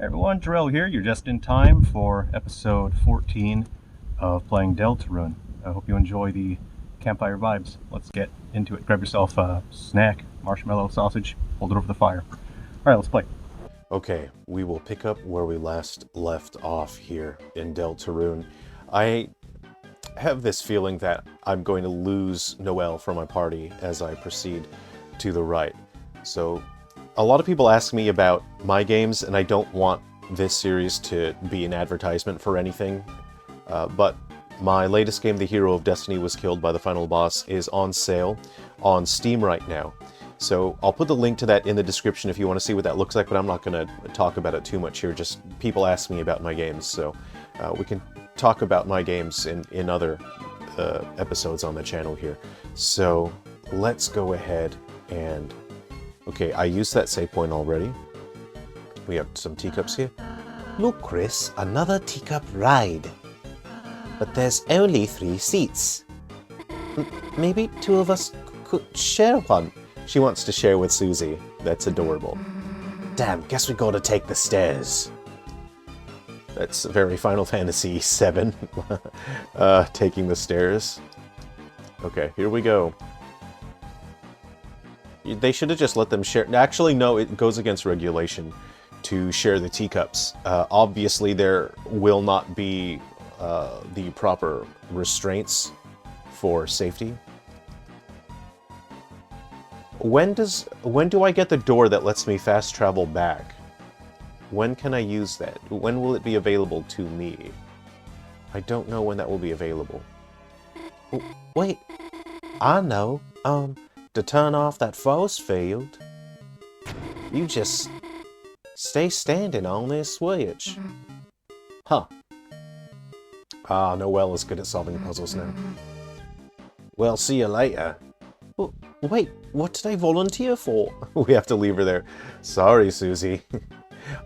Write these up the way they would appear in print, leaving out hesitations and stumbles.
Hey everyone, Jerrel here. You're just in time for episode 14 of playing Deltarune. I hope you enjoy the campfire vibes. Let's get into it. Grab yourself a snack, marshmallow, sausage, hold it over the fire. Alright, let's play. Okay, we will pick up where we last left off here in Deltarune. I have this feeling that I'm going to lose Noelle from my party as I proceed to the right. So, a lot of people ask me about my games, and I don't want this series to be an advertisement for anything, but my latest game, The Hero of Destiny Was Killed by the Final Boss, is on sale on Steam right now. So I'll put the link to that in the description if you want to see what that looks like, but I'm not going to talk about it too much here. Just people ask me about my games, so we can talk about my games in other episodes on the channel here. So let's go ahead and... Okay, I used that save point already. We have some teacups here. Look, Chris, another teacup ride. But there's only 3 seats. Maybe 2 of us could share one. She wants to share with Susie. That's adorable. Damn, guess we gotta take the stairs. That's very Final Fantasy VII. Taking the stairs. Okay, here we go. They should have just let them share. Actually, no, it goes against regulation to share the teacups. Obviously, there will not be the proper restraints for safety. When do I get the door that lets me fast travel back? When can I use that? When will it be available to me? I don't know when that will be available. Wait, I know. To turn off that force field, you just stay standing on this switch. Huh. Ah, Noelle is good at solving puzzles now. Well, see you later. Wait, what did I volunteer for? We have to leave her there. Sorry, Susie.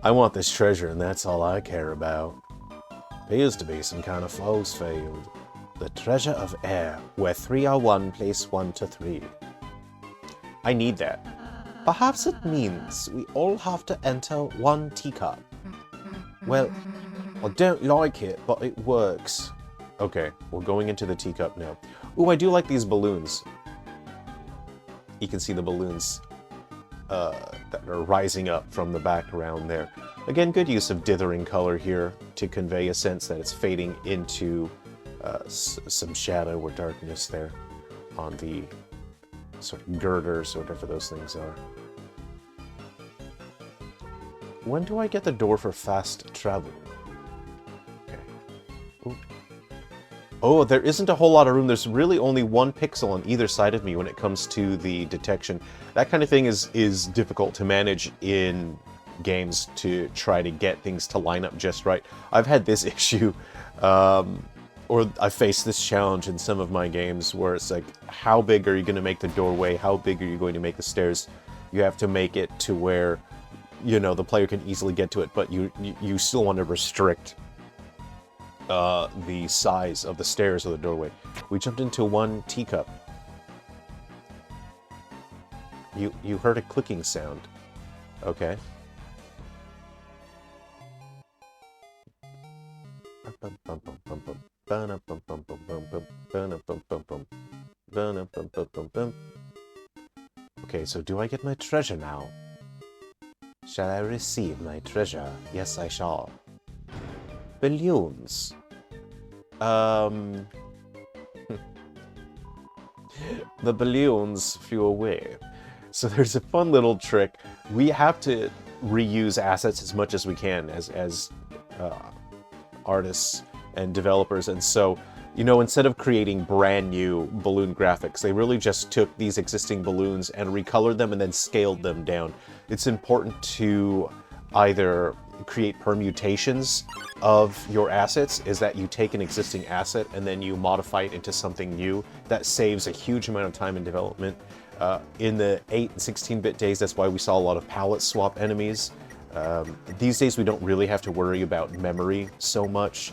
I want this treasure, and that's all I care about. Appears to be some kind of force field. The treasure of air, where 3 are 1, place 1 to 3. I need that. Perhaps it means we all have to enter 1 teacup. Well, I don't like it, but it works. Okay, we're going into the teacup now. Ooh, I do like these balloons. You can see the balloons that are rising up from the background there. Again, good use of dithering color here to convey a sense that it's fading into some shadow or darkness there on the sort of girders, or whatever those things are. When do I get the door for fast travel? Okay. Ooh. Oh, there isn't a whole lot of room. There's really only 1 pixel on either side of me when it comes to the detection. That kind of thing is difficult to manage in games, to try to get things to line up just right. I've had this issue, or I faced this challenge in some of my games where it's like, how big are you going to make the doorway? How big are you going to make the stairs? You have to make it to where, you know, the player can easily get to it, but you still want to restrict the size of the stairs or the doorway. We jumped into 1 teacup. You heard a clicking sound. Okay. Okay, so do I get my treasure now? Shall I receive my treasure? Yes, I shall. Balloons. The balloons flew away. So there's a fun little trick. We have to reuse assets as much as we can as artists and developers, and so, you know, instead of creating brand new balloon graphics, they really just took these existing balloons and recolored them and then scaled them down. It's important to either create permutations of your assets, is that you take an existing asset and then you modify it into something new. That saves a huge amount of time in development. In the 8 and 16-bit days, that's why we saw a lot of palette swap enemies. These days we don't really have to worry about memory so much,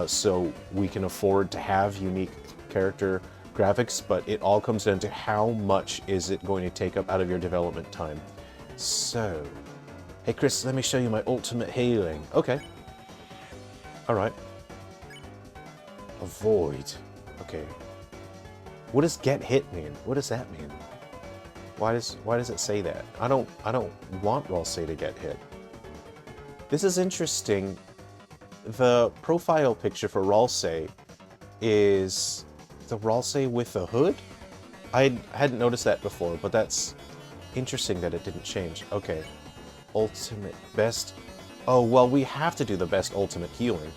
so we can afford to have unique character graphics, but it all comes down to how much is it going to take up out of your development time. So, Hey Chris, let me show you my ultimate healing. Okay. Alright. Avoid. Okay. What does get hit mean? What does that mean? Why does it say that? I don't want Ralsei to get hit. This is interesting. The profile picture for Ralsei is the Ralsei with a hood? I hadn't noticed that before, but that's interesting that it didn't change. Okay. Ultimate best. Oh, well, we have to do the best ultimate healing.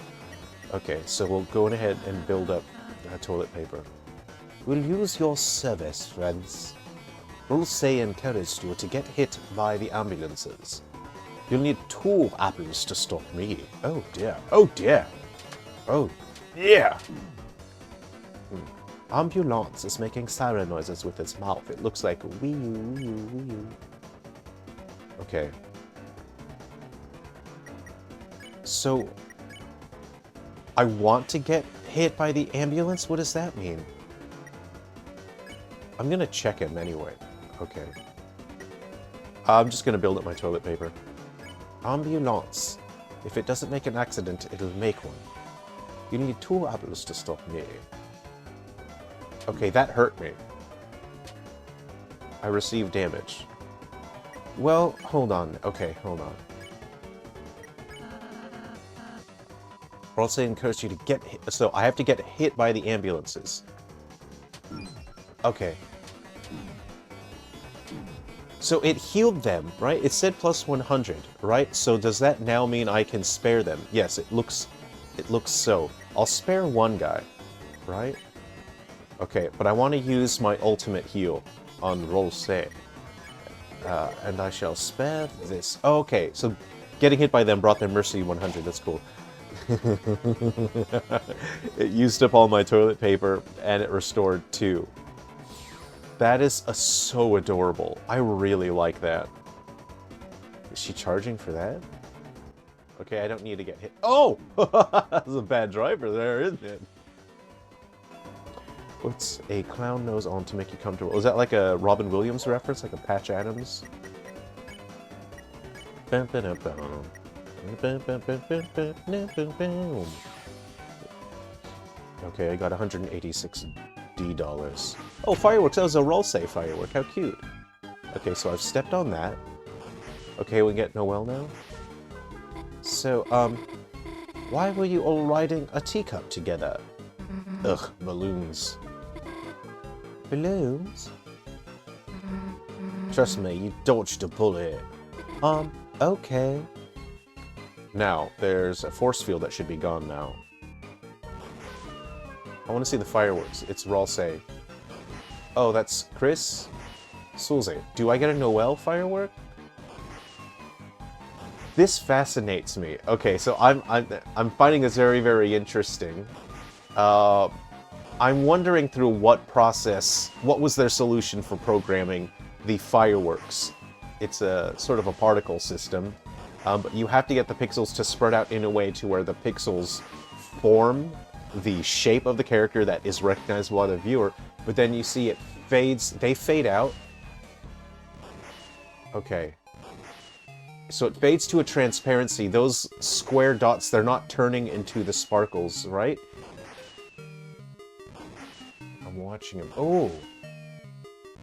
Okay, so we'll go ahead and build up toilet paper. We'll use your service, friends. Ralsei encouraged you to get hit by the ambulances. You'll need 2 apples to stop me. Oh dear. Oh dear. Oh yeah. Ambyu-Lance is making siren noises with its mouth. It looks like wee wee. Okay. So, I want to get hit by the ambulance? What does that mean? I'm gonna check him anyway. Okay. I'm just gonna build up my toilet paper. Ambyu-Lance. If it doesn't make an accident, it'll make one. You need 2 apples to stop me. Okay, that hurt me. I received damage. Well, hold on. Okay, hold on. Ralsei encouraged you to get hit. So I have to get hit by the ambulances. Okay. So it healed them, right? It said plus 100, right? So does that now mean I can spare them? Yes, it looks so. I'll spare one guy, right? Okay, but I want to use my ultimate heal on Ralsei. And I shall spare this. Oh, okay, so getting hit by them brought their mercy 100. That's cool. It used up all my toilet paper, and it restored 2. That is so adorable. I really like that. Is she charging for that? Okay, I don't need to get hit. Oh! That's a bad driver there, isn't it? What's a clown nose on to make you comfortable? Is that like a Robin Williams reference? Like a Patch Adams? Okay, I got 186 D dollars. Oh, fireworks! That was a Ralsei firework. How cute. Okay, so I've stepped on that. Okay, we get Noelle now. So, why were you all riding a teacup together? Ugh, balloons. Balloons? Trust me, you dodged a bullet. Okay. Now, there's a force field that should be gone now. I want to see the fireworks. It's Ralsei. Oh, that's Chris? Sulze. Do I get a Noelle firework? This fascinates me. Okay, so I'm finding this very, very interesting. I'm wondering through what process, what was their solution for programming the fireworks? It's a sort of a particle system, but you have to get the pixels to spread out in a way to where the pixels form the shape of the character that is recognizable by the viewer, but then you see it fades, they fade out. Okay. So it fades to a transparency. Those square dots, they're not turning into the sparkles, right? I'm watching them. Oh!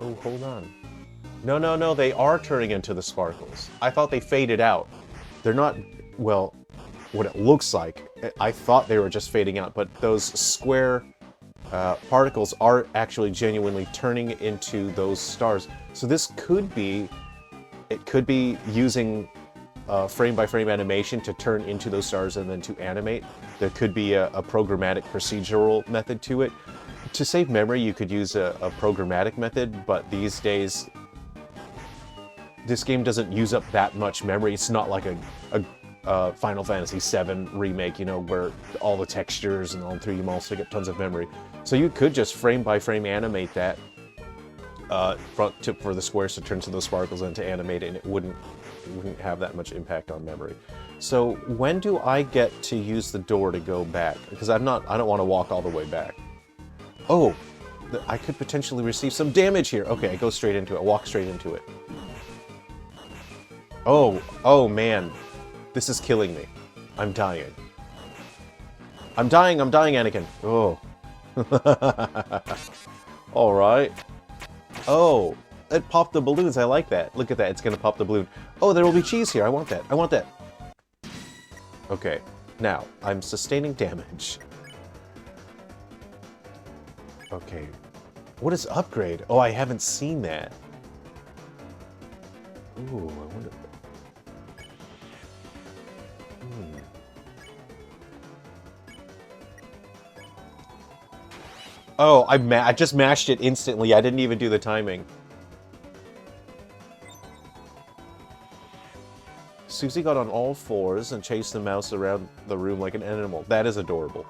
Oh, hold on. No, no, no, they are turning into the sparkles. I thought they faded out. They're not, well, what it looks like. I thought they were just fading out, but those square particles are actually genuinely turning into those stars. So this could be, it could be using frame-by-frame animation to turn into those stars and then to animate. There could be a programmatic procedural method to it. To save memory, you could use a programmatic method, but these days, this game doesn't use up that much memory. It's not like a Final Fantasy VII remake, you know, where all the textures and all 3D models take up tons of memory. So you could just frame-by-frame animate that for the squares to turn to those sparkles and to animate it, and it wouldn't have that much impact on memory. So when do I get to use the door to go back? Because I don't want to walk all the way back. Oh, I could potentially receive some damage here. Okay, I go straight into it. Walk straight into it. Oh man. This is killing me. I'm dying. I'm dying, Anakin. Oh. Alright. Oh, it popped the balloons. I like that. Look at that. It's gonna pop the balloon. Oh, there will be cheese here. I want that. I want that. Okay. Now, I'm sustaining damage. Okay. What is upgrade? Oh, I haven't seen that. Ooh, I wonder... Oh, I just mashed it instantly. I didn't even do the timing. Susie got on all fours and chased the mouse around the room like an animal. That is adorable.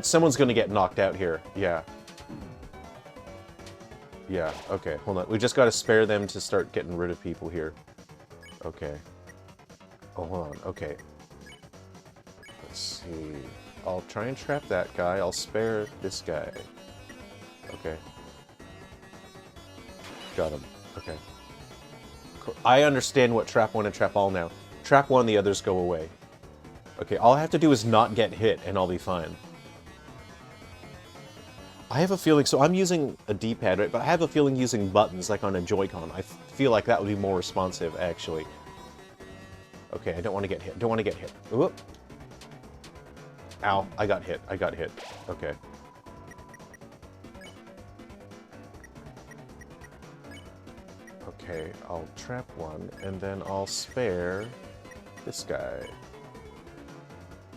Someone's gonna get knocked out here. Yeah. Yeah, okay, hold on. We just gotta spare them to start getting rid of people here. Okay. Oh, hold on, okay. Let's see... I'll try and trap that guy. I'll spare this guy. Okay. Got him. Okay. Cool. I understand what trap 1 and trap all now. Trap 1, the others go away. Okay, all I have to do is not get hit, and I'll be fine. I have a feeling... So I'm using a D-pad, right? But I have a feeling using buttons, like on a Joy-Con. I feel like that would be more responsive, actually. Okay, I don't want to get hit. Don't want to get hit. Whoop. Ow, I got hit. I got hit. Okay. Okay, I'll trap 1, and then I'll spare this guy.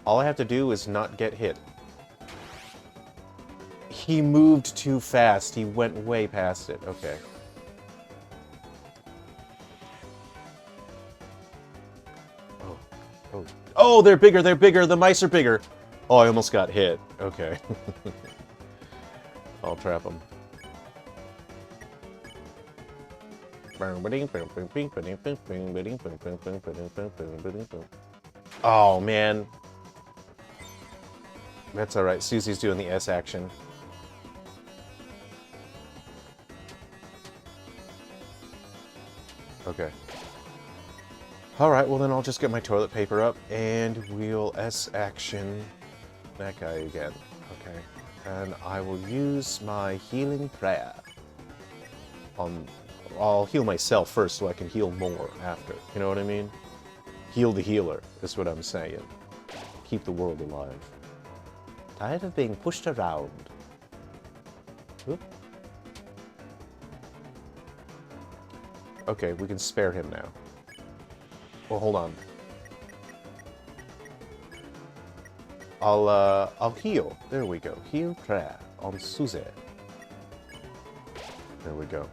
All I have to do is not get hit. He moved too fast. He went way past it. Okay. Oh. Oh. Oh, they're bigger, they're bigger. The mice are bigger. Oh, I almost got hit. Okay. I'll trap him. Oh, man. That's alright. Susie's doing the S action. Okay. Alright, well then I'll just get my toilet paper up, and we'll S action that guy again. Okay. And I will use my healing prayer. I'll heal myself first so I can heal more after. You know what I mean? Heal the healer, is what I'm saying. Keep the world alive. Tired of being pushed around. Oop. Okay, we can spare him now. Well, hold on. I'll heal. There we go. Heal prayer on Susie. There we go.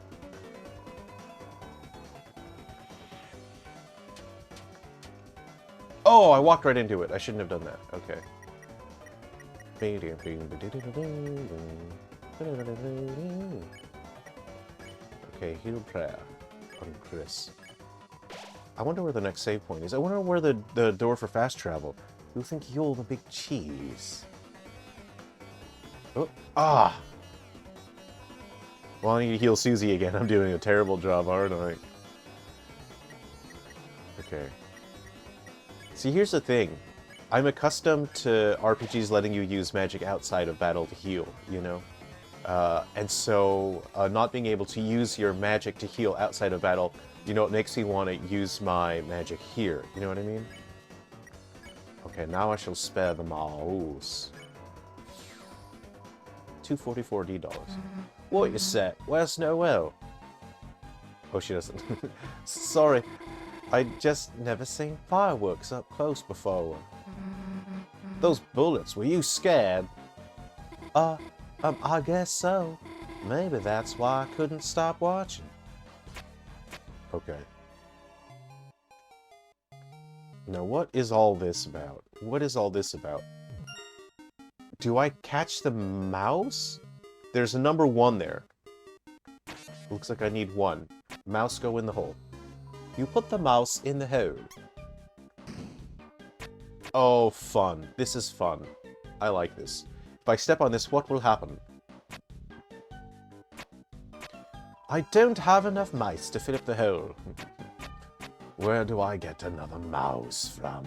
Oh, I walked right into it. I shouldn't have done that. Okay. Okay, heal prayer on Chris. I wonder where the next save point is. I wonder where the door for fast travel. You think you're the big cheese? Oh, ah! Well, I need to heal Susie again. I'm doing a terrible job, aren't I? Okay. See, here's the thing. I'm accustomed to RPGs letting you use magic outside of battle to heal, you know? And so, not being able to use your magic to heal outside of battle, you know, it makes me want to use my magic here. You know what I mean? Okay, now I shall spare the mouse. $244. What you say? Where's Noelle? Oh, she doesn't. Sorry, I just never seen fireworks up close before. Those bullets, were you scared? I guess so. Maybe that's why I couldn't stop watching. Okay. Now, what is all this about? What is all this about? Do I catch the mouse? There's a number 1 there. Looks like I need 1. Mouse go in the hole. You put the mouse in the hole. Oh, fun. This is fun. I like this. If I step on this, what will happen? I don't have enough mice to fill up the hole. Where do I get another mouse from?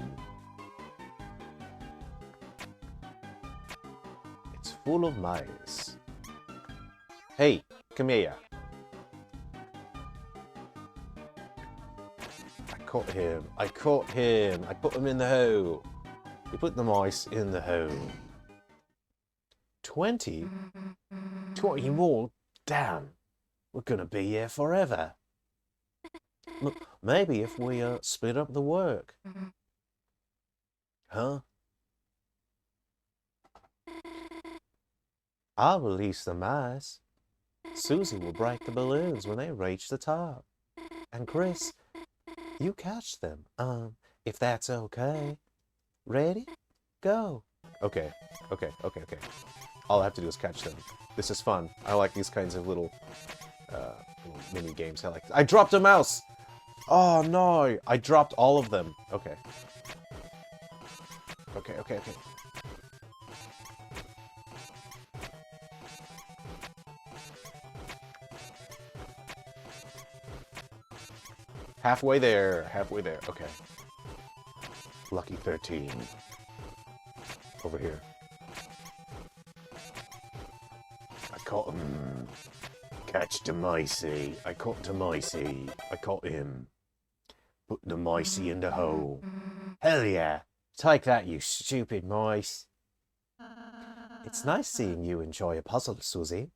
It's full of mice. Hey, come here. I caught him. I caught him. I put him in the hole. You put the mice in the hole. 20? 20 more? Damn. We're gonna be here forever. Maybe if we split up the work. Huh? I'll release the mice. Susie will break the balloons when they reach the top. And Chris, you catch them, if that's okay. Ready? Go. Okay. All I have to do is catch them. This is fun. I like these kinds of little mini games. I dropped a mouse! Oh no! I dropped all of them. Okay. Okay. Halfway there. Okay. Lucky 13. Over here. I caught him. Catch the micey. I caught the micey. I caught him. Put the micey in the hole. Hell yeah. Take that, you stupid mice. It's nice seeing you enjoy a puzzle, Susie.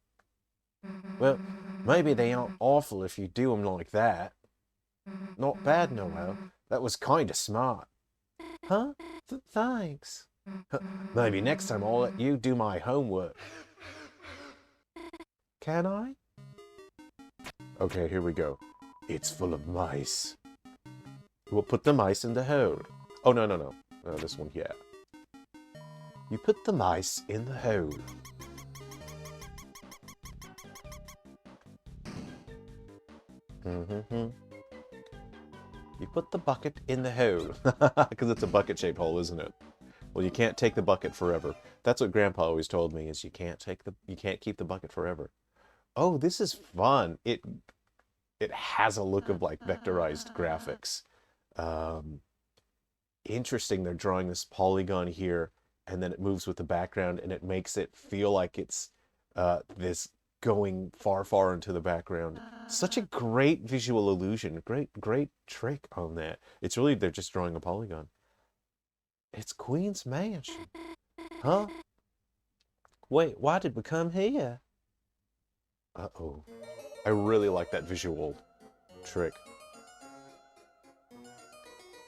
Well, maybe they aren't awful if you do them like that. Not bad, Noel. That was kinda smart. Huh? Thanks. Maybe next time I'll let you do my homework. Can I? Okay, here we go. It's full of mice. We'll put the mice in the hole. Oh, no. This one here. You put the mice in the hole. You put the bucket in the hole. Because it's a bucket-shaped hole, isn't it? Well, you can't take the bucket forever. That's what Grandpa always told me, is you can't keep the bucket forever. Oh, this is fun. It has a look of like vectorized graphics. Interesting, they're drawing this polygon here, and then it moves with the background, and it makes it feel like it's this going far into the background. Such a great visual illusion. Great trick on that. It's really, they're just drawing a polygon. It's Queen's Mansion. Huh? Wait, why did we come here? Uh-oh. I really like that visual trick.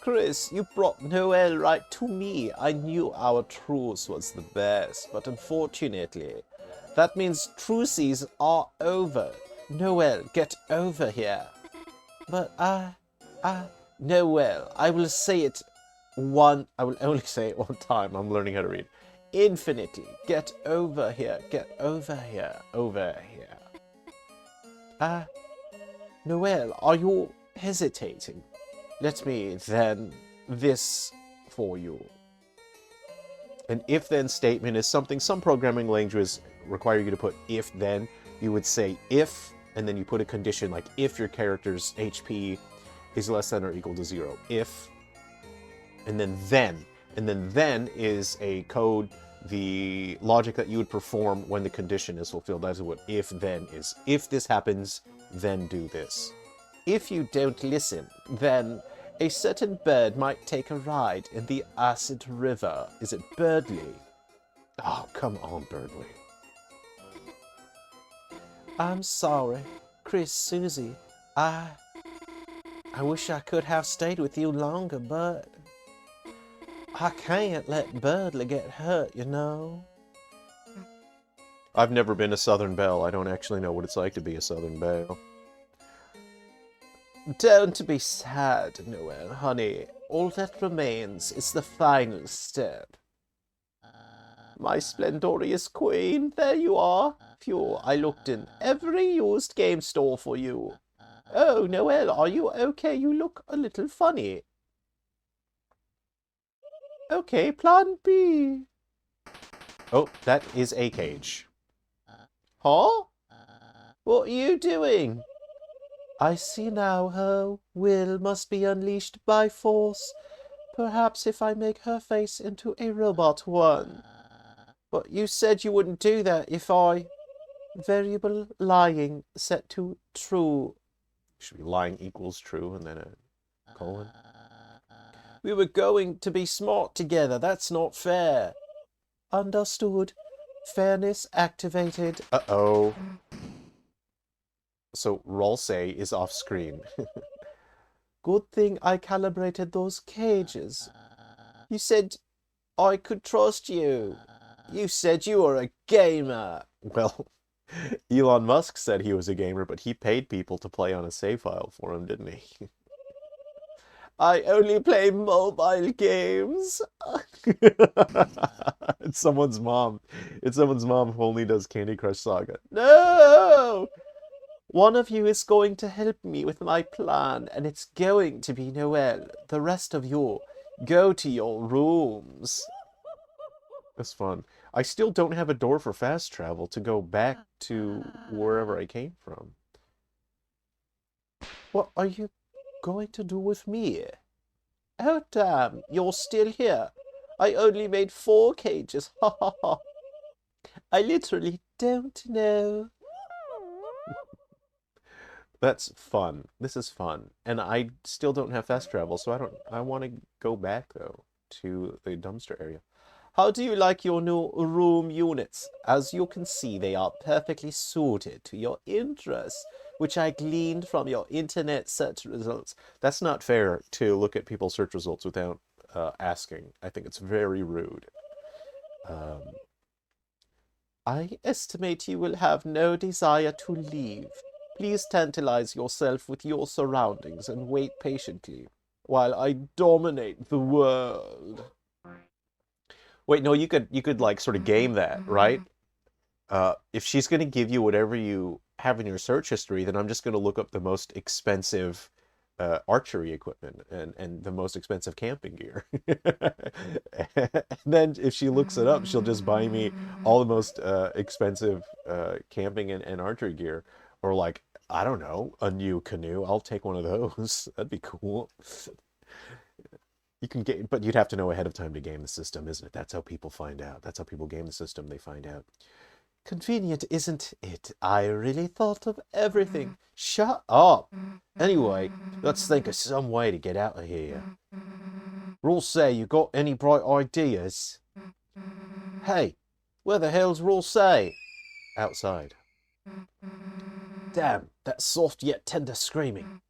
Chris, you brought Noel right to me. I knew our truce was the best, but unfortunately, that means truces are over. Noel, get over here. But Noel, I will only say it one time. I'm learning how to read. Infinitely, get over here, over here. Noel, are you hesitating? Let me then this for you. An if-then statement is something some programming languages require you to put if-then. You would say if, and then you put a condition like if your character's HP is less than or equal to 0. If, and then then. And then then is a code, the logic that you would perform when the condition is fulfilled. That's what if-then is. If this happens, then do this. If you don't listen, then a certain bird might take a ride in the acid river. Is it Berdly? Oh, come on, Berdly. I'm sorry, Chris, Susie. I wish I could have stayed with you longer, but I can't let Berdly get hurt, you know. I've never been a Southern Belle. I don't actually know what it's like to be a Southern Belle. Don't be sad, Noel, honey. All that remains is the final step. My splendorous queen, there you are. Phew, I looked in every used game store for you. Oh, Noel, are you okay? You look a little funny. Okay, plan B. Oh, that is a cage. Huh? What are you doing? I see now her will must be unleashed by force. Perhaps if I make her face into a robot one. But you said you wouldn't do that if I... Variable lying set to true. Should be lying equals true and then a colon. We were going to be smart together. That's not fair. Understood. Fairness activated. Uh-oh. So Rolsay is off screen. Good thing I calibrated those cages. You said I could trust you. You said you were a gamer. Well, Elon Musk said he was a gamer, but he paid people to play on a save file for him, didn't he? I only play mobile games. It's someone's mom. It's someone's mom who only does Candy Crush Saga. No! One of you is going to help me with my plan, and it's going to be Noelle. The rest of you, go to your rooms. That's fun. I still don't have a door for fast travel to go back to wherever I came from. What are you going to do with me? Oh, damn, you're still here. I only made 4 cages. Ha ha ha. I literally don't know. That's fun. This is fun. And I still don't have fast travel, so I want to go back, though, to the dumpster area. How do you like your new room units? As you can see, they are perfectly suited to your interests, which I gleaned from your internet search results. That's not fair to look at people's search results without asking. I think it's very rude. I estimate you will have no desire to leave. Please tantalize yourself with your surroundings and wait patiently while I dominate the world. Wait, no, you could like sort of game that, right? If she's going to give you whatever you have in your search history, then I'm just going to look up the most expensive archery equipment and the most expensive camping gear. And then if she looks it up, she'll just buy me all the most expensive camping and archery gear. Or like, I don't know, a new canoe. I'll take one of those. That'd be cool. You can get, but you'd have to know ahead of time to game the system, isn't it? That's how people find out. That's how people game the system. They find out. Convenient, isn't it? I really thought of everything. Shut up. Anyway, let's think of some way to get out of here. Rules say, you got any bright ideas? Hey, where the hell's Rules say? Outside. Damn, that soft yet tender screaming.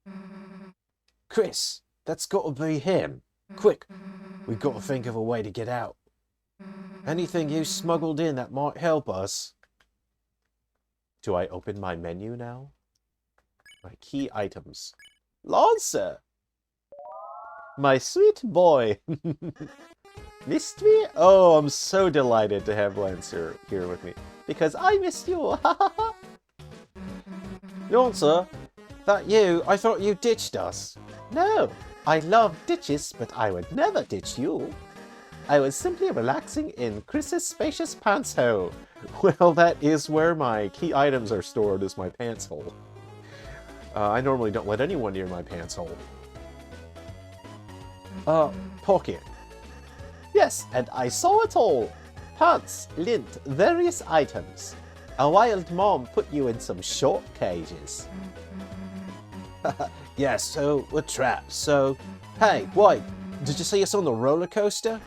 Chris, that's got to be him. Quick, we've got to think of a way to get out. Anything you smuggled in that might help us? Do I open my menu now? My key items. Lancer! My sweet boy! Missed me? Oh, I'm so delighted to have Lancer here with me. Because I missed you! Lancer, that you? I thought you ditched us. No, I love ditches, but I would never ditch you. I was simply relaxing in Chris's spacious pants hole. Well, that is where my key items are stored, is my pants hole. I normally don't let anyone near my pants hole. Pocket. Yes, and I saw it all. Pants, lint, various items. A wild mom put you in some short cages. Yes, so we're trapped, so... Hey, wait, did you see us on the roller coaster?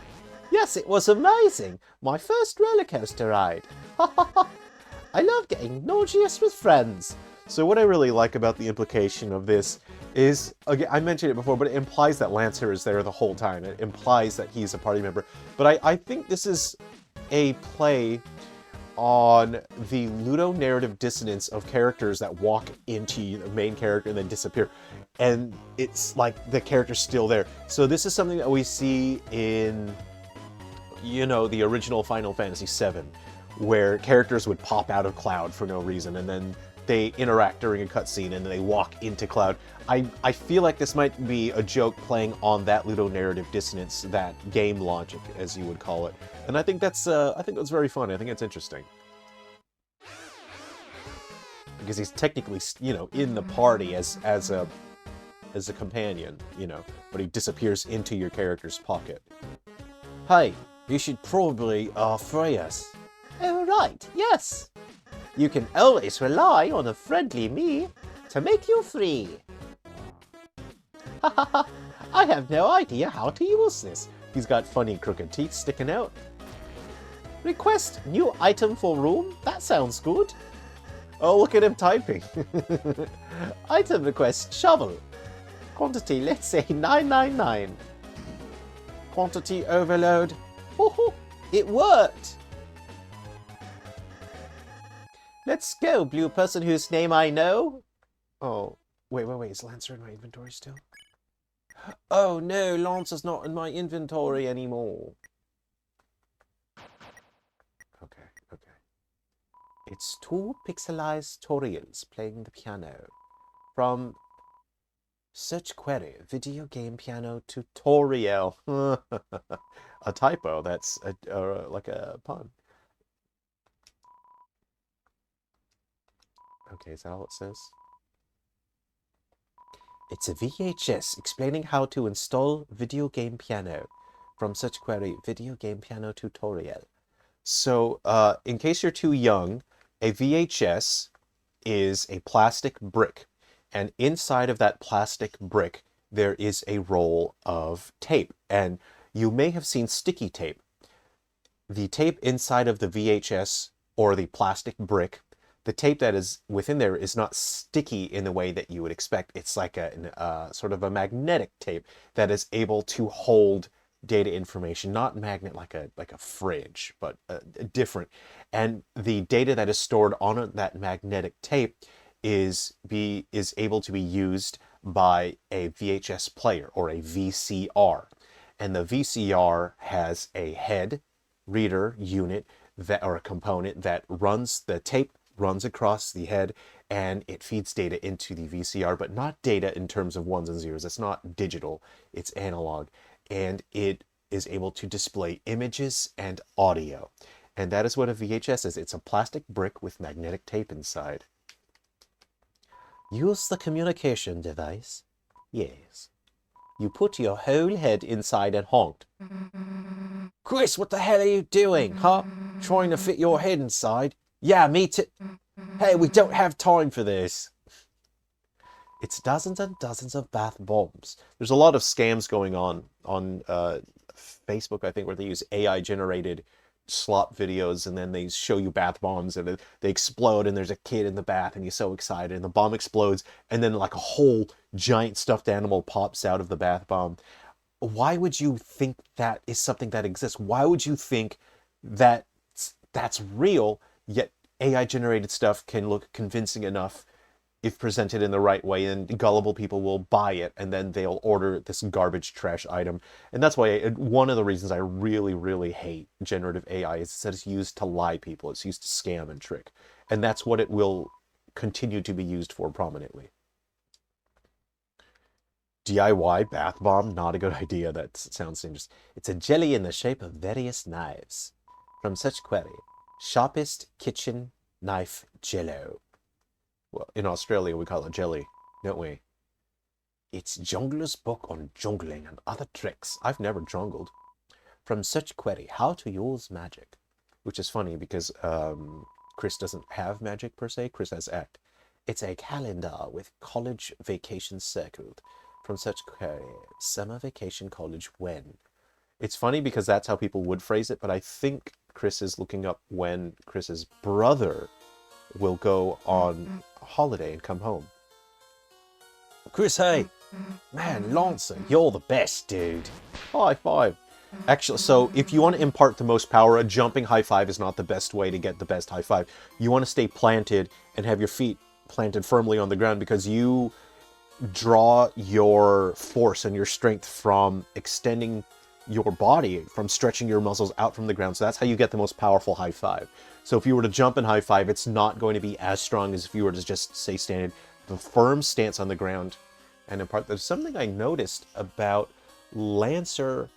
Yes, it was amazing. My first roller coaster ride. I love getting nauseous with friends. So what I really like about the implication of this is, again, I mentioned it before, but it implies that Lancer is there the whole time. It implies that he's a party member. But I think this is a play on the ludonarrative dissonance of characters that walk into the main character and then disappear. And it's like the character's still there. So this is something that we see in, you know, the original Final Fantasy VII, where characters would pop out of Cloud for no reason, and then they interact during a cutscene, and then they walk into Cloud. I feel like this might be a joke playing on that ludonarrative dissonance, that game logic, as you would call it. And I think that's very fun. I think it's interesting. because he's technically, you know, in the party as a companion, you know, but he disappears into your character's pocket. Hey, you should probably free us. Oh, right, yes. You can always rely on a friendly me to make you free. Ha ha ha, I have no idea how to use this. He's got funny crooked teeth sticking out. Request new item for room? That sounds good. Oh, look at him typing. Item request shovel. Quantity, let's say 999. Quantity overload. Oh, it worked. Let's go, blue person whose name I know. Oh, wait, is Lancer in my inventory still? Oh no, Lancer's not in my inventory anymore. Okay. It's 2 pixelized tutorials playing the piano. From search query, video game piano tutorial. A typo, that's like a pun. Okay, is that all it says? It's a VHS explaining how to install video game piano. From search query, video game piano tutorial. So, in case you're too young, a VHS is a plastic brick. And inside of that plastic brick, there is a roll of tape. And you may have seen sticky tape. The tape inside of the VHS or the plastic brick, the tape that is within there is not sticky in the way that you would expect. It's like a sort of a magnetic tape that is able to hold data information, not magnet like a fridge, but different. And the data that is stored on that magnetic tape is able to be used by a VHS player or a VCR. And the VCR has a head reader unit that, or a component that runs the tape, runs across the head, and it feeds data into the VCR, but not data in terms of ones and zeros. It's not digital, it's analog. And it is able to display images and audio. And that is what a VHS is. It's a plastic brick with magnetic tape inside. Use the communication device. Yes. You put your whole head inside and honked. Chris, what the hell are you doing, huh? Trying to fit your head inside? Yeah, me too. Hey, we don't have time for this. It's dozens and dozens of bath bombs. There's a lot of scams going on Facebook, I think, where they use AI-generated slop videos, and then they show you bath bombs, and they explode, and there's a kid in the bath, and you're so excited, and the bomb explodes, and then like a whole giant stuffed animal pops out of the bath bomb. Why would you think that is something that exists? Why would you think that that's real, yet AI-generated stuff can look convincing enough if presented in the right way, and gullible people will buy it, and then they'll order this garbage trash item. And that's why one of the reasons I really, really hate generative AI is that it's used to lie people. It's used to scam and trick. And that's what it will continue to be used for prominently. DIY bath bomb, not a good idea. That sounds dangerous. It's a jelly in the shape of various knives. From such query, sharpest kitchen knife jello. Well, in Australia, we call it jelly, don't we? It's Jungler's book on jungling and other tricks. I've never jungled. From such query, how to use magic. Which is funny because Chris doesn't have magic per se. Chris has act. It's a calendar with college vacations circled. From such query, summer vacation college when? It's funny because that's how people would phrase it, but I think Chris is looking up when Chris's brother will go on holiday and come home. Chris, hey. Man, Lancer, you're the best, dude. High five. Actually, so if you want to impart the most power, a jumping high five is not the best way to get the best high five. You want to stay planted and have your feet planted firmly on the ground, because you draw your force and your strength from extending your body, from stretching your muscles out from the ground. So that's how you get the most powerful high five. So if you were to jump and high five, it's not going to be as strong as if you were to just stay standing. The firm stance on the ground. And in part, there's something I noticed about Lancer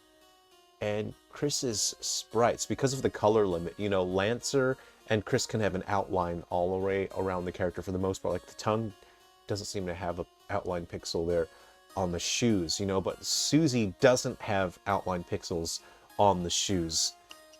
and Chris's sprites because of the color limit. You know, Lancer And Chris can have an outline all the way around the character for the most part. Like the tongue doesn't seem to have an outline pixel there on the shoes, you know, but Susie doesn't have outline pixels on the shoes.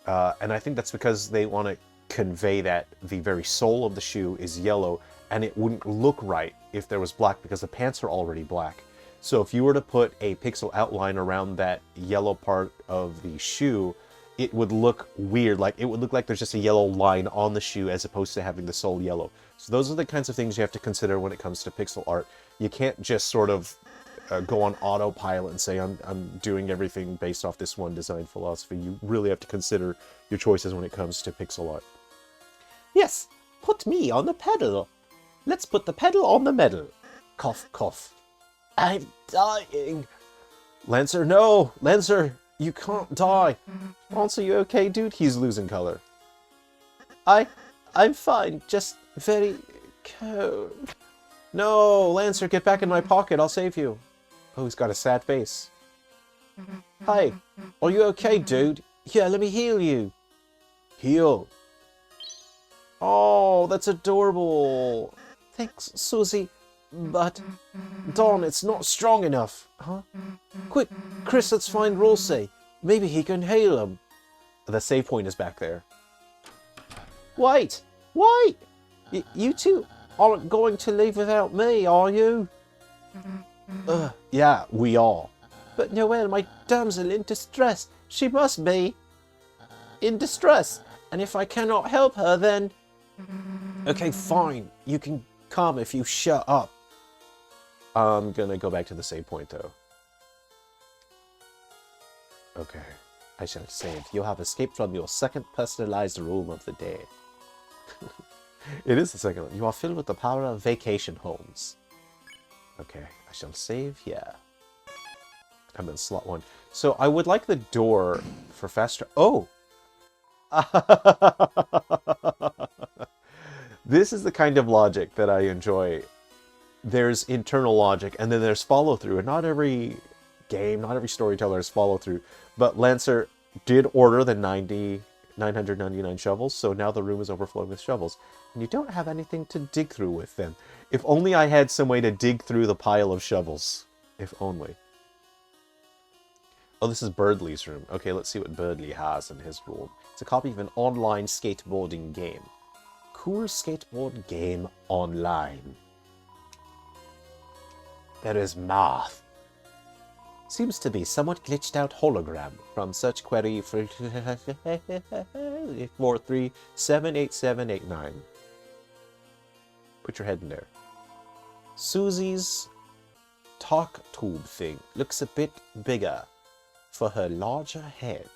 And I think that's because they want to convey that the very sole of the shoe is yellow, and it wouldn't look right if there was black because the pants are already black. So if you were to put a pixel outline around that yellow part of the shoe, it would look weird. Like, it would look like there's just a yellow line on the shoe as opposed to having the sole yellow. So those are the kinds of things you have to consider when it comes to pixel art. You can't just sort of go on autopilot and say, I'm doing everything based off this one design philosophy. You really have to consider your choices when it comes to pixel art. Yes, put me on the pedal. Let's put the pedal on the metal. Cough, cough. I'm dying. Lancer, no! Lancer, you can't die. Lancer, you okay, dude? He's losing color. I'm fine, just very cold. No, Lancer, get back in my pocket. I'll save you. Oh, he's got a sad face. Hey, are you okay, dude? Here, let me heal you. Heal. Oh, that's adorable. Thanks, Susie. But, Don, it's not strong enough. Huh? Quick, Chris, let's find Rosé. Maybe he can heal him. The save point is back there. Wait! Wait! You two aren't going to leave without me, are you? Yeah, we are. But Noelle, my damsel in distress. She must be in distress. And if I cannot help her, then... Okay, fine. You can come if you shut up. I'm gonna go back to the save point, though. Okay, I shall save. You have escaped from your second personalized room of the day. It is the second one. You are filled with the power of vacation homes. Okay, I shall save here. I'm in slot 1. So I would like the door for faster... Oh! This is the kind of logic that I enjoy. There's internal logic, and then there's follow-through. And not every game, not every storyteller is follow-through. But Lancer did order the 999 shovels, so now the room is overflowing with shovels. And you don't have anything to dig through with them. If only I had some way to dig through the pile of shovels. If only. Oh, this is Berdly's room. Okay, let's see what Berdly has in his room. It's a copy of an online skateboarding game. Cool skateboard game online. There is math. Seems to be somewhat glitched out hologram from search query for 4378789. Put your head in there. Susie's talk tube thing looks a bit bigger for her larger head.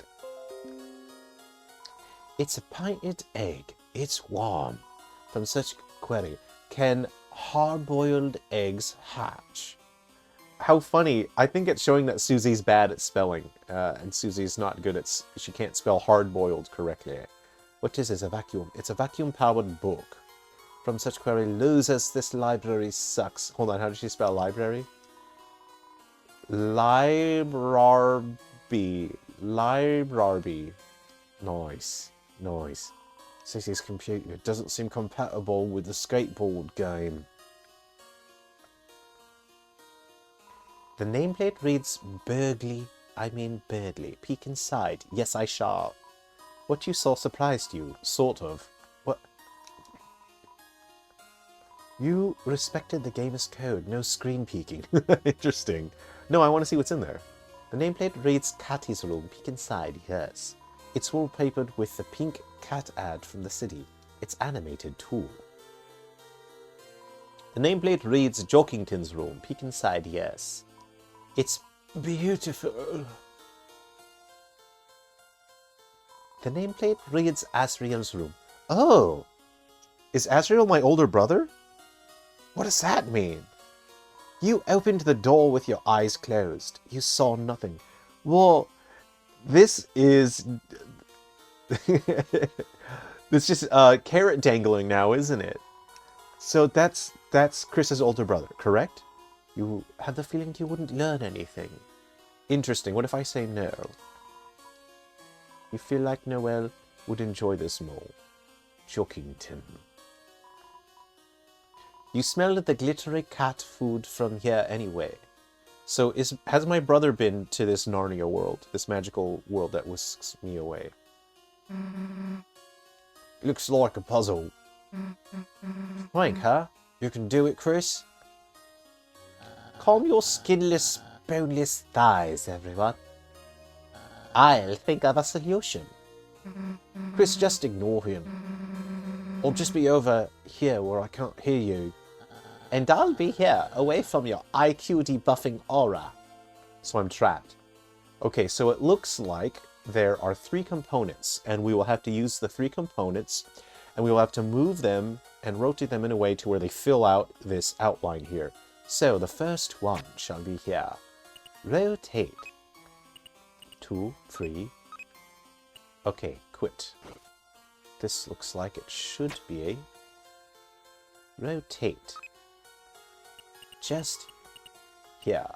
It's a painted egg. It's warm. From such query, can hard-boiled eggs hatch? How funny. I think it's showing that Susie's bad at spelling, and Susie's not good at... She can't spell hard-boiled correctly. What is this? A vacuum. It's a vacuum-powered book. From such query, losers, this library sucks. Hold on, how does she spell library? Librarby. Nice. Nice. Susie's computer doesn't seem compatible with the skateboard game. The nameplate reads Berdly. Peek inside. Yes, I shall. What you saw surprised you. Sort of. What? You respected the gamer's code. No screen peeking. Interesting. No, I want to see what's in there. The nameplate reads Catty's room. Peek inside. Yes. It's wallpapered with the pink cat ad from the city. It's animated too. The nameplate reads Jokington's room. Peek inside. Yes. It's beautiful. The nameplate reads Asriel's room. Oh! Is Asriel my older brother? What does that mean? You opened the door with your eyes closed. You saw nothing. Well, this is... It's just carrot dangling now, isn't it? So that's Chris's older brother, correct? You had the feeling you wouldn't learn anything. Interesting. What if I say no? You feel like Noelle would enjoy this more. Jockington. You smelled the glittery cat food from here anyway. So has my brother been to this Narnia world, this magical world that whisks me away? Looks like a puzzle. Frank, huh? You can do it, Chris? Calm your skinless, boneless thighs, everyone. I'll think of a solution. Chris, just ignore him. Or just be over here where I can't hear you. And I'll be here, away from your IQ debuffing aura. So I'm trapped. Okay, so it looks like there are 3 components, and we will have to use the 3 components, and we will have to move them and rotate them in a way to where they fill out this outline here. So the first one shall be here. Rotate. 2, 3. Okay, quit. This looks like it should be a rotate. Just here.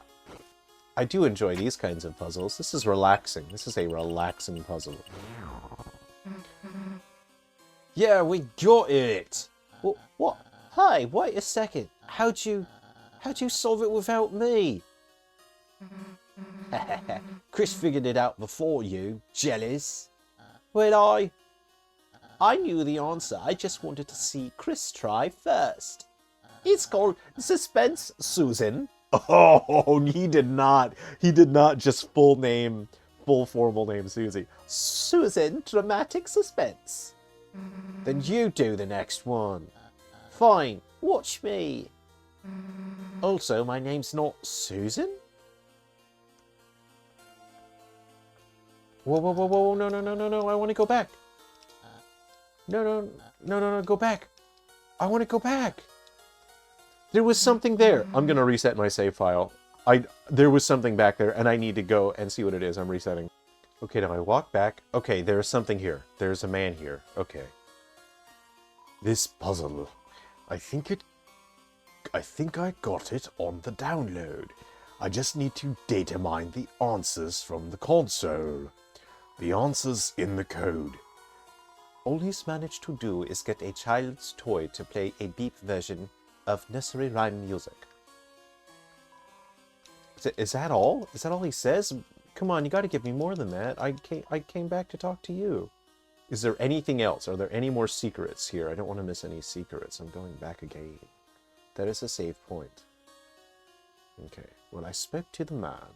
I do enjoy these kinds of puzzles. This is relaxing. This is a relaxing puzzle. Yeah, we got it! What? Hi, wait a second. How'd you solve it without me? Chris figured it out before you. Jealous? Well, I knew the answer. I just wanted to see Chris try first. It's called suspense, Susan. Oh, he did not just full formal name Susie. Susan, dramatic suspense. Then you do the next one. Fine, watch me. Also, my name's not Susan? Whoa, no, I want to go back. No, go back. I want to go back. There was something there. I'm going to reset my save file. There was something back there, and I need to go and see what it is. I'm resetting. Okay, now I walk back. Okay, there's something here. There's a man here. Okay. This puzzle. I think I got it on the download. I just need to data mine the answers from the console. The answers in the code. All he's managed to do is get a child's toy to play a beep version of nursery rhyme music. Is that all? Is that all he says? Come on, you gotta give me more than that. I came back to talk to you. Is there anything else? Are there any more secrets here? I don't want to miss any secrets. I'm going back again. That is a save point. Okay, when I spoke to the man,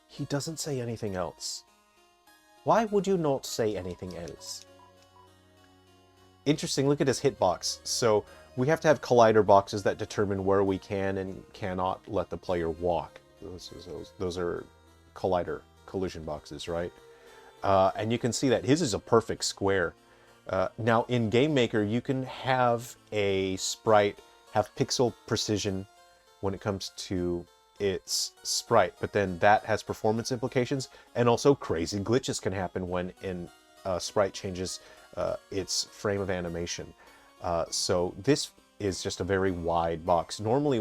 he doesn't say anything else. Why would you not say anything else? Interesting, look at his hitbox. So we have to have collider boxes that determine where we can and cannot let the player walk. Those are collision boxes, right? And you can see that his is a perfect square. Now in Game Maker, you can have a sprite have pixel precision when it comes to its sprite, but then that has performance implications, and also crazy glitches can happen when a sprite changes its frame of animation. So this is just a very wide box. Normally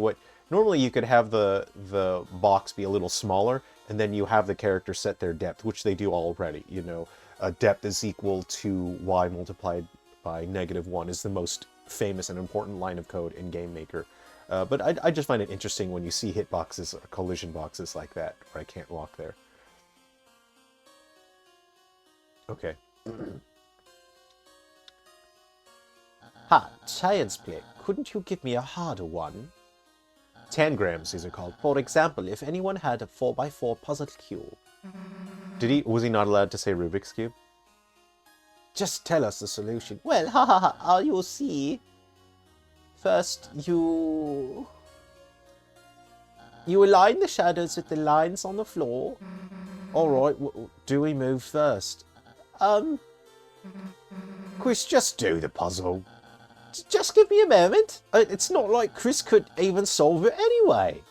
you could have the box be a little smaller, and then you have the character set their depth, which they do already. You know, depth is equal to y multiplied by -1 is the most famous and important line of code in Game Maker. But I just find it interesting when you see hitboxes or collision boxes like that, where I can't walk there. Okay. Ha, child's play. Couldn't you give me a harder one? Tangrams, these are called. For example, if anyone had a 4x4 puzzle cube. Was he not allowed to say Rubik's Cube? Just tell us the solution. Well, you'll see. First, you align the shadows with the lines on the floor. Alright, do we move first? Chris, just do the puzzle. Just give me a moment. It's not like Chris could even solve it anyway.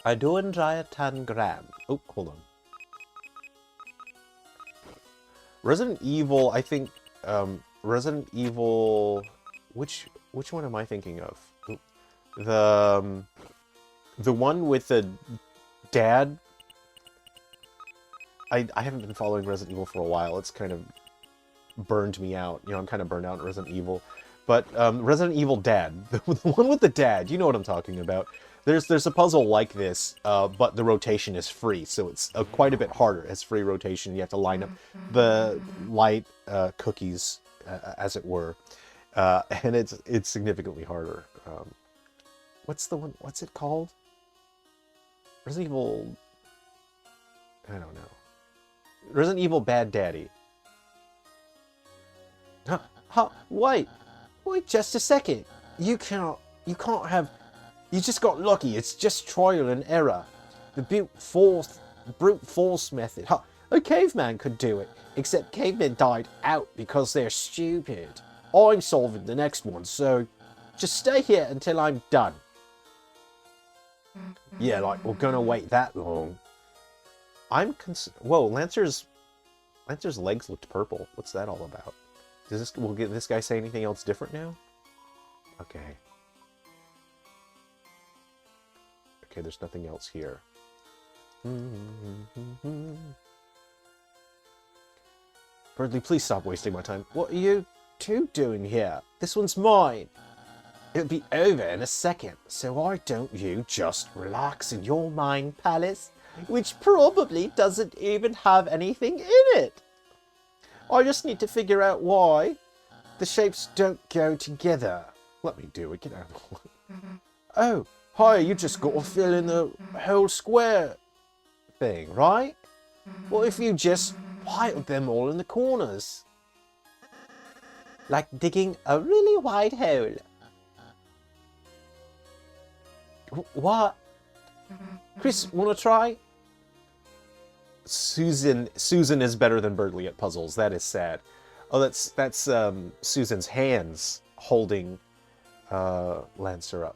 I do enjoy a tangram. Oh, hold on. Resident Evil, I think, Resident Evil, which one am I thinking of? The one with the dad. I haven't been following Resident Evil for a while. It's kind of burned me out. You know, I'm kind of burned out in Resident Evil. But Resident Evil Dad, the one with the dad, you know what I'm talking about. There's a puzzle like this, but the rotation is free, so it's quite a bit harder. It's free rotation. You have to line up the light cookies, as it were, and it's significantly harder. What's the one? What's it called? Resident Evil. I don't know. Resident Evil Bad Daddy. Wait just a second. You can't have. You just got lucky. It's just trial and error. The brute force method. A caveman could do it, except cavemen died out because they're stupid. I'm solving the next one, so just stay here until I'm done. Yeah, like we're gonna wait that long. Whoa, Lancer's legs looked purple. What's that all about? Will this guy say anything else different now? Okay. Okay, there's nothing else here. Berdly, please stop wasting my time. What are you two doing here? This one's mine. It'll be over in a second, so why don't you just relax in your mind palace, which probably doesn't even have anything in it? I just need to figure out why the shapes don't go together. Let me do it. Get out of the way. Oh, hi, you just got to fill in the whole square thing, right? What if you just piled them all in the corners? Like digging a really wide hole. What? Chris, wanna try? Susan is better than Berdly at puzzles. That is sad. Oh, that's Susan's hands holding Lancer up.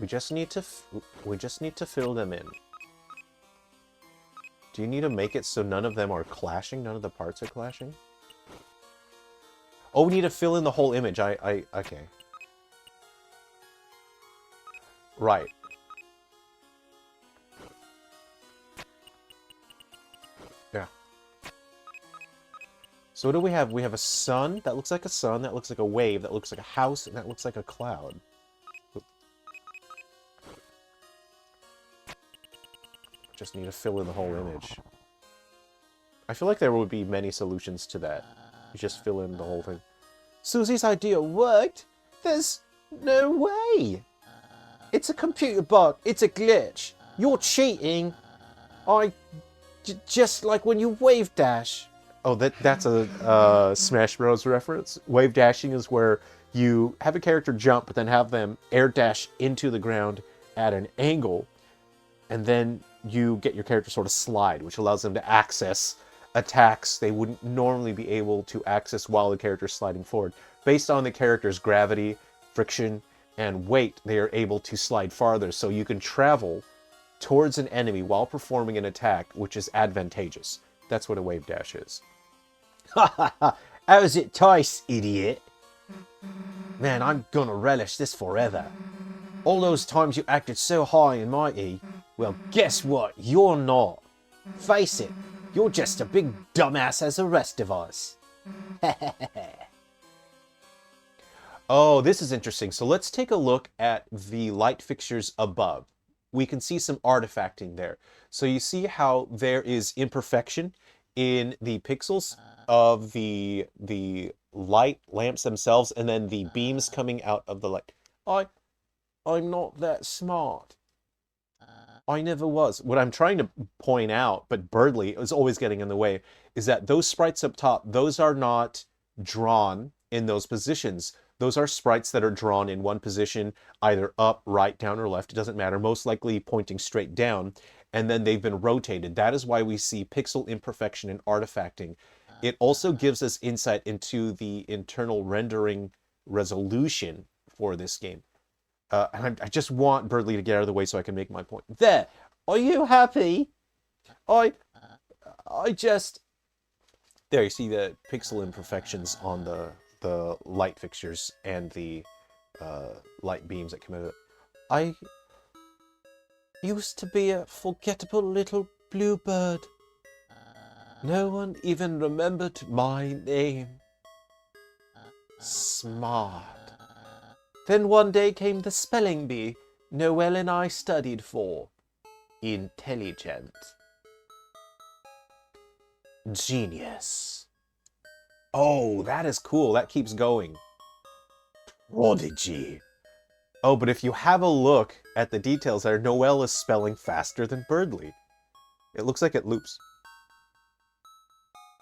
We just need to fill them in. Do you need to make it so none of them are clashing? None of the parts are clashing? Oh, we need to fill in the whole image. Okay. Right. Yeah. So what do we have? We have a sun. That looks like a sun. That looks like a wave. That looks like a house. And that looks like a cloud. Just need to fill in the whole image. I feel like there would be many solutions to that. You just fill in the whole thing. Susie's idea worked? There's no way. It's a computer bug. It's a glitch. You're cheating. Just like when you wave dash. Oh, that's a Smash Bros. Reference. Wave dashing is where you have a character jump, but then have them air dash into the ground at an angle, and then you get your character sort of slide, which allows them to access attacks they wouldn't normally be able to access while the character's sliding forward. Based on the character's gravity, friction, and weight, they are able to slide farther, so you can travel towards an enemy while performing an attack, which is advantageous. That's what a wave dash is. Ha ha ha! How's it taste, idiot? Man, I'm gonna relish this forever. All those times you acted so high and mighty, well, guess what? You're not. Face it, you're just a big dumbass as the rest of us. Oh, this is interesting. So let's take a look at the light fixtures above. We can see some artifacting there. So you see how there is imperfection in the pixels of the light lamps themselves, and then the beams coming out of the light. I'm not that smart. I never was. What I'm trying to point out, but Berdly is always getting in the way, is that those sprites up top, those are not drawn in those positions. Those are sprites that are drawn in one position, either up, right, down, or left. It doesn't matter. Most likely pointing straight down. And then they've been rotated. That is why we see pixel imperfection and artifacting. It also gives us insight into the internal rendering resolution for this game. And I just want Berdly to get out of the way so I can make my point. There! Are you happy? There, you see the pixel imperfections on the light fixtures and the light beams that come out of it. I used to be a forgettable little bluebird. No one even remembered my name. Smart. Then one day came the spelling bee Noelle and I studied for. Intelligent. Genius. Oh, that is cool. That keeps going. Prodigy. Oh, but if you have a look at the details there, Noelle is spelling faster than Berdly. It looks like it loops.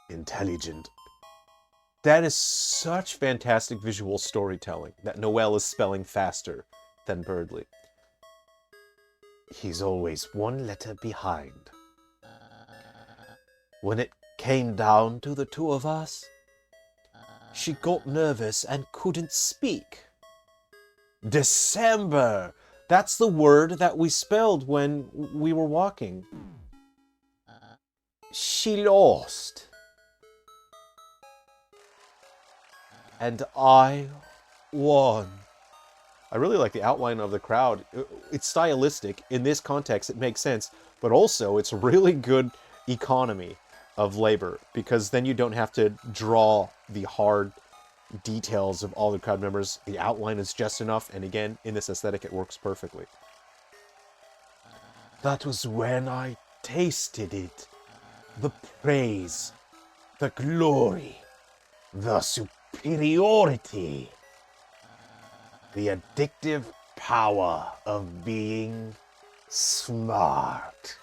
Intelligent. That is such fantastic visual storytelling, that Noelle is spelling faster than Berdly. He's always one letter behind. When it came down to the two of us, she got nervous and couldn't speak. December! That's the word that we spelled when we were walking. She lost. And I won. I really like the outline of the crowd. It's stylistic. In this context, it makes sense. But also, it's really good economy of labor, because then you don't have to draw the hard details of all the crowd members. The outline is just enough, and again, in this aesthetic, it works perfectly. That was when I tasted it. The praise, the glory, the superiority, the addictive power of being smart.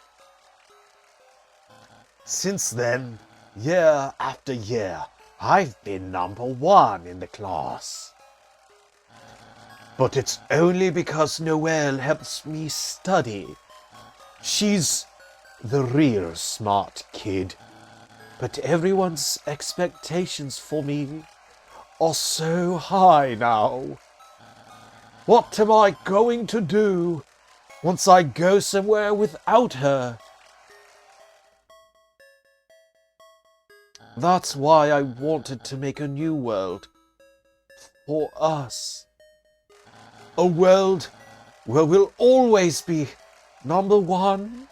Since then, year after year, I've been #1 in the class. But it's only because Noelle helps me study. She's the real smart kid. But everyone's expectations for me are so high now. What am I going to do once I go somewhere without her? That's why I wanted to make a new world for us. A world where we'll always be #1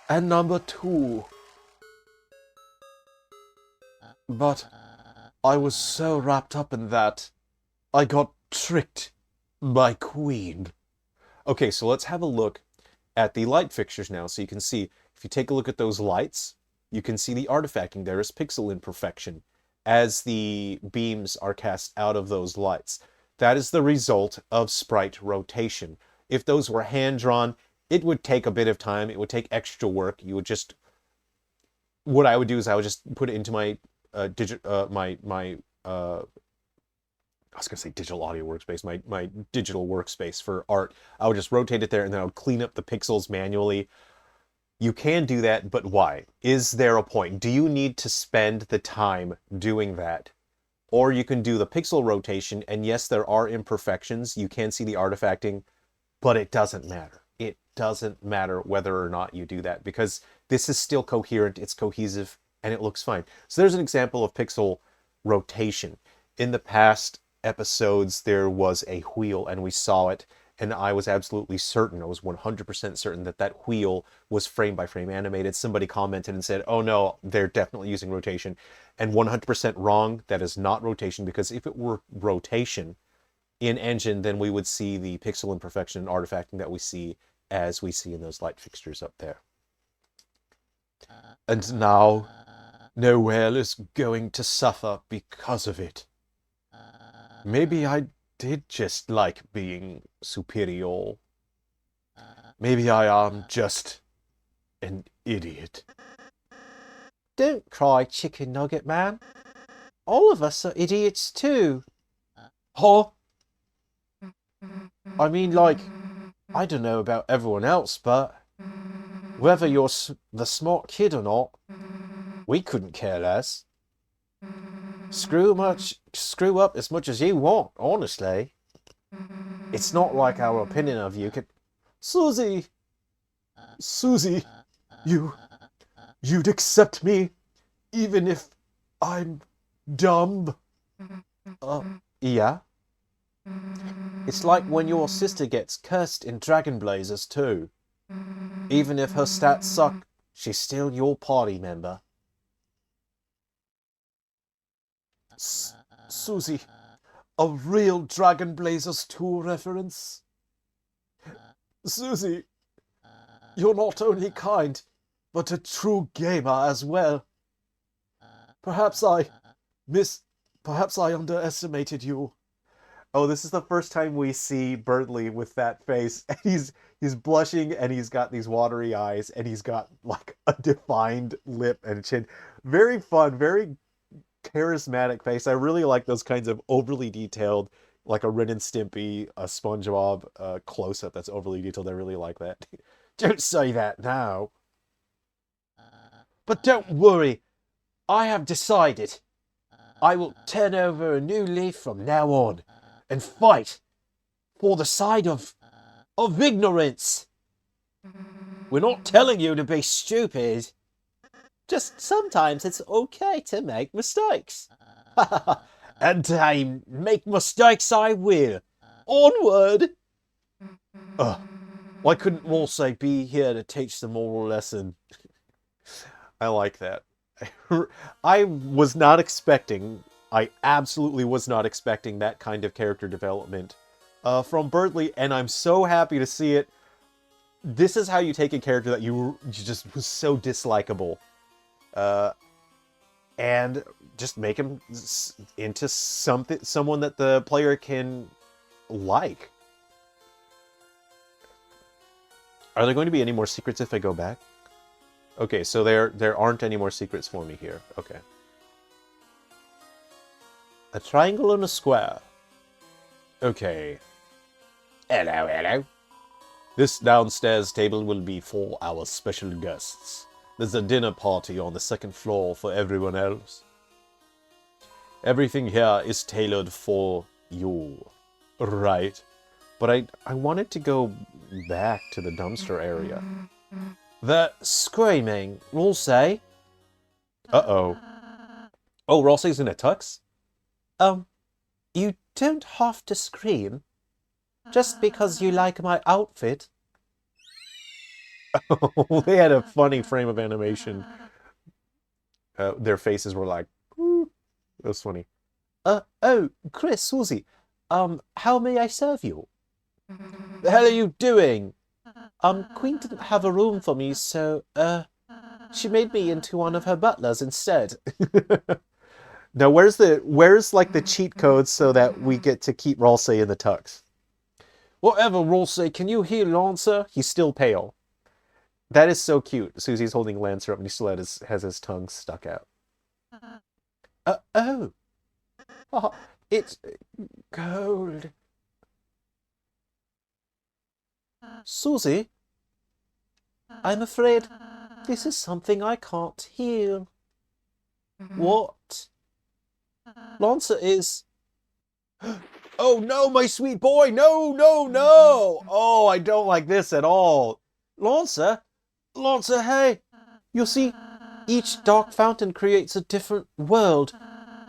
and #2. But I was so wrapped up in that, I got tricked by Queen. Okay, so let's have a look at the light fixtures now, so you can see, if you take a look at those lights, you can see the artifacting there is pixel imperfection as the beams are cast out of those lights. That is the result of sprite rotation. If those were hand-drawn, it would take a bit of time. It would take extra work. You would just... What I would do is I would just put it into my I was going to say digital audio workspace, my digital workspace for art. I would just rotate it there, and then I would clean up the pixels manually. You can do that, but why? Is there a point? Do you need to spend the time doing that? Or you can do the pixel rotation, and yes, there are imperfections. You can see the artifacting, but it doesn't matter. It doesn't matter whether or not you do that, because this is still coherent, it's cohesive, and it looks fine. So there's an example of pixel rotation. In the past episodes, there was a wheel, and we saw it, and I was absolutely certain, I was 100% certain that that wheel was frame-by-frame animated. Somebody commented and said, oh no, they're definitely using rotation. And 100% wrong, that is not rotation, because if it were rotation in Engine, then we would see the pixel imperfection and artifacting that we see as we see in those light fixtures up there. And now, Noelle is going to suffer because of it. Maybe I did just like being superior. Maybe I am just an idiot. Don't cry, chicken nugget man. All of us are idiots too. Huh? I mean, like, I don't know about everyone else, but whether you're the smart kid or not, we couldn't care less. Screw up as much as you want, honestly. It's not like our opinion of you could... Susie, you'd accept me even if I'm dumb. Yeah? It's like when your sister gets cursed in Dragon Blazers too. Even if her stats suck, she's still your party member. Susie, a real Dragon Blazers 2 reference? Susie, you're not only kind, but a true gamer as well. Perhaps I underestimated you. Oh, this is the first time we see Berdly with that face. He's blushing, and he's got these watery eyes, and he's got like a defined lip and chin. Very fun, very charismatic face. I really like those kinds of overly detailed, like a Ren and Stimpy, a SpongeBob close-up that's overly detailed. I really like that. Don't say that now. But don't worry, I have decided. I will turn over a new leaf from now on and fight for the side of ignorance. We're not telling you to be stupid. Just sometimes it's okay to make mistakes. And I make mistakes I will. Onward! Why couldn't Wolsey be here to teach the moral lesson? I like that. I was not expecting, I absolutely was not expecting that kind of character development from Berdly, and I'm so happy to see it. This is how you take a character that you just was so dislikable, and just make him into someone that the player can like. Are there going to be any more secrets if I go back? Okay, so there aren't any more secrets for me here. Okay. A triangle and a square. Okay. Hello, hello. This downstairs table will be for our special guests. There's a dinner party on the second floor for everyone else. Everything here is tailored for you. Right. But I wanted to go back to the dumpster area. The screaming, we'll say. Uh-oh. Oh, Rossi's in a tux? You don't have to scream. Just because you like my outfit. Oh, they had a funny frame of animation. Their faces were like, ooh. That was funny. Oh, Chris, Susie, how may I serve you? The hell are you doing? Queen didn't have a room for me, so, she made me into one of her butlers instead. Now, where's like the cheat codes so that we get to keep Rolsey in the tux? Whatever, Rolsey, can you hear Lancer? He's still pale. That is so cute. Susie's holding Lancer up and he still has his tongue stuck out. Oh, it's cold. Susie, I'm afraid this is something I can't heal. What? Lancer is... Oh no, my sweet boy! No, no, no! Oh, I don't like this at all. Lancer, hey! You see, each dark fountain creates a different world.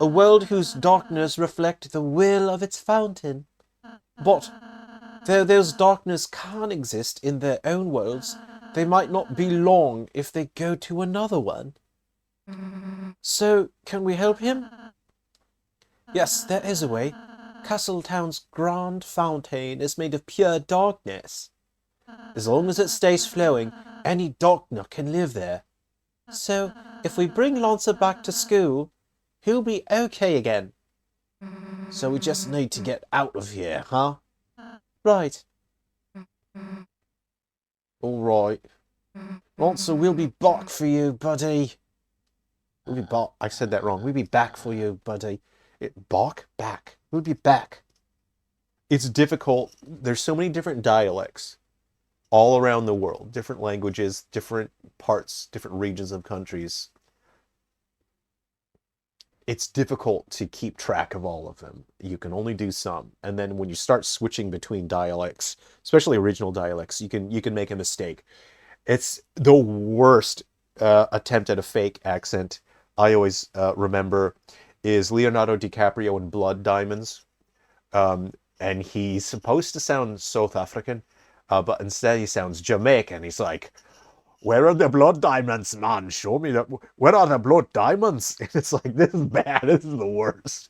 A world whose darkness reflects the will of its fountain. But though those darkness can exist in their own worlds, they might not be long if they go to another one. So, can we help him? Yes, there is a way. Castletown's grand fountain is made of pure darkness. As long as it stays flowing, any darkness can live there. So, if we bring Lancer back to school, he'll be okay again. So we just need to get out of here, huh? Right. Alright. Lancer, we'll be back for you, buddy. We'll be back. I said that wrong. We'll be back for you, buddy. Back. We'll be back. It's difficult. There's so many different dialects all around the world. Different languages, different parts, different regions of countries. It's difficult to keep track of all of them. You can only do some. And then when you start switching between dialects, especially original dialects, you can make a mistake. It's the worst attempt at a fake accent. I always remember is Leonardo DiCaprio in Blood Diamonds. And he's supposed to sound South African, but instead he sounds Jamaican. He's like, "Where are the blood diamonds, man? Show me that. Where are the blood diamonds?" And it's like, this is bad. This is the worst.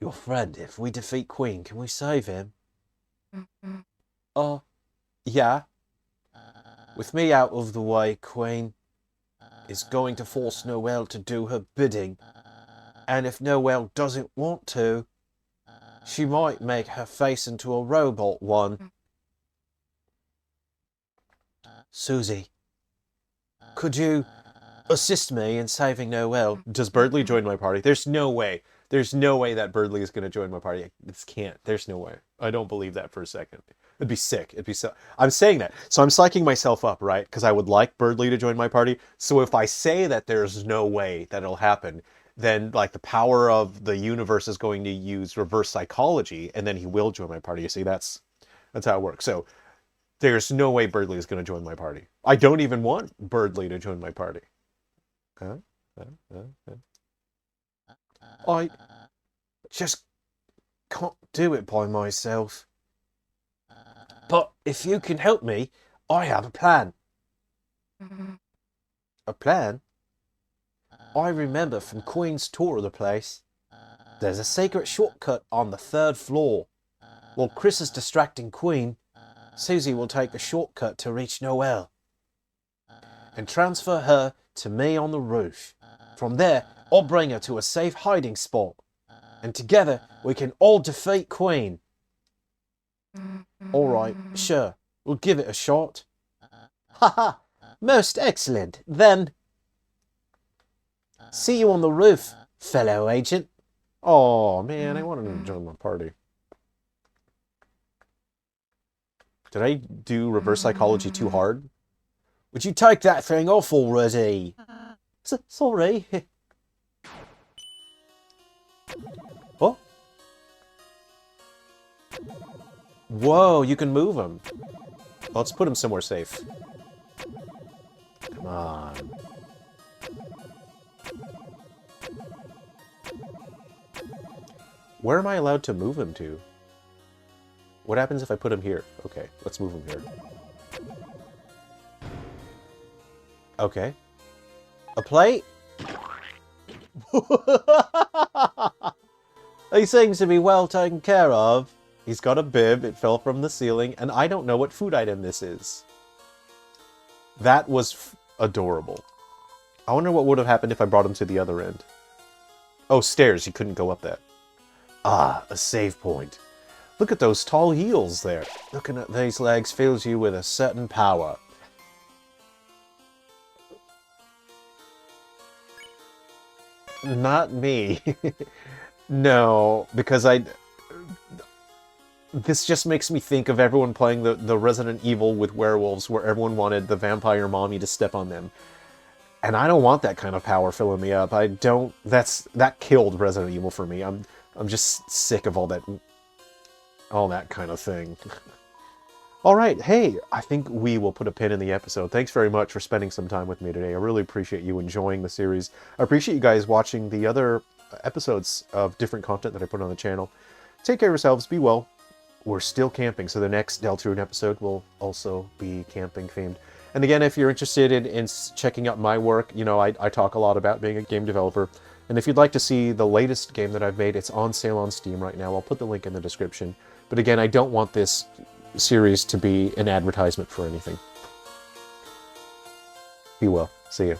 Your friend, if we defeat Queen, can we save him? Oh, yeah. With me out of the way, Queen is going to force Noelle to do her bidding. And if Noelle doesn't want to, she might make her face into a robot one. Susie, could you assist me in saving Noelle? Does Berdly join my party? There's no way. There's no way that Berdly is going to join my party. This can't. There's no way. I don't believe that for a second. It'd be sick. It'd be so... I'm saying that. So I'm psyching myself up, right? Because I would like Berdly to join my party. So if I say that there's no way that it'll happen, then like the power of the universe is going to use reverse psychology, and then he will join my party. You see, that's how it works. So there's no way Berdly is going to join my party. I don't even want Berdly to join my party. I just can't do it by myself. But if you can help me, I have a plan. A plan? I remember from Queen's tour of the place, there's a secret shortcut on the 3rd floor. While Chris is distracting Queen, Susie will take the shortcut to reach Noelle and transfer her to me on the roof. From there, I'll bring her to a safe hiding spot, and together we can all defeat Queen. All right, sure, we'll give it a shot. Haha, most excellent. Then, see you on the roof, fellow agent. Oh man, I wanted him to join my party. Did I do reverse psychology too hard? Would you take that thing off already? Sorry. Oh. Whoa, you can move him. Let's put him somewhere safe. Come on. Where am I allowed to move him to? What happens if I put him here? Okay, let's move him here. Okay. A plate? He seems to be well taken care of. He's got a bib, it fell from the ceiling, and I don't know what food item this is. That was adorable. I wonder what would have happened if I brought him to the other end. Oh, stairs, he couldn't go up that. Ah, a save point. Look at those tall heels there. Looking at these legs fills you with a certain power. Not me. No, because this just makes me think of everyone playing the Resident Evil with werewolves where everyone wanted the vampire mommy to step on them. And I don't want that kind of power filling me up. I don't... That killed Resident Evil for me. I'm just sick of all that kind of thing. Alright, hey, I think we will put a pin in the episode. Thanks very much for spending some time with me today. I really appreciate you enjoying the series. I appreciate you guys watching the other episodes of different content that I put on the channel. Take care of yourselves, be well. We're still camping, so the next Deltarune episode will also be camping themed. And again, if you're interested in checking out my work, you know, I talk a lot about being a game developer. And if you'd like to see the latest game that I've made, it's on sale on Steam right now. I'll put the link in the description. But again, I don't want this series to be an advertisement for anything. Be well. See you.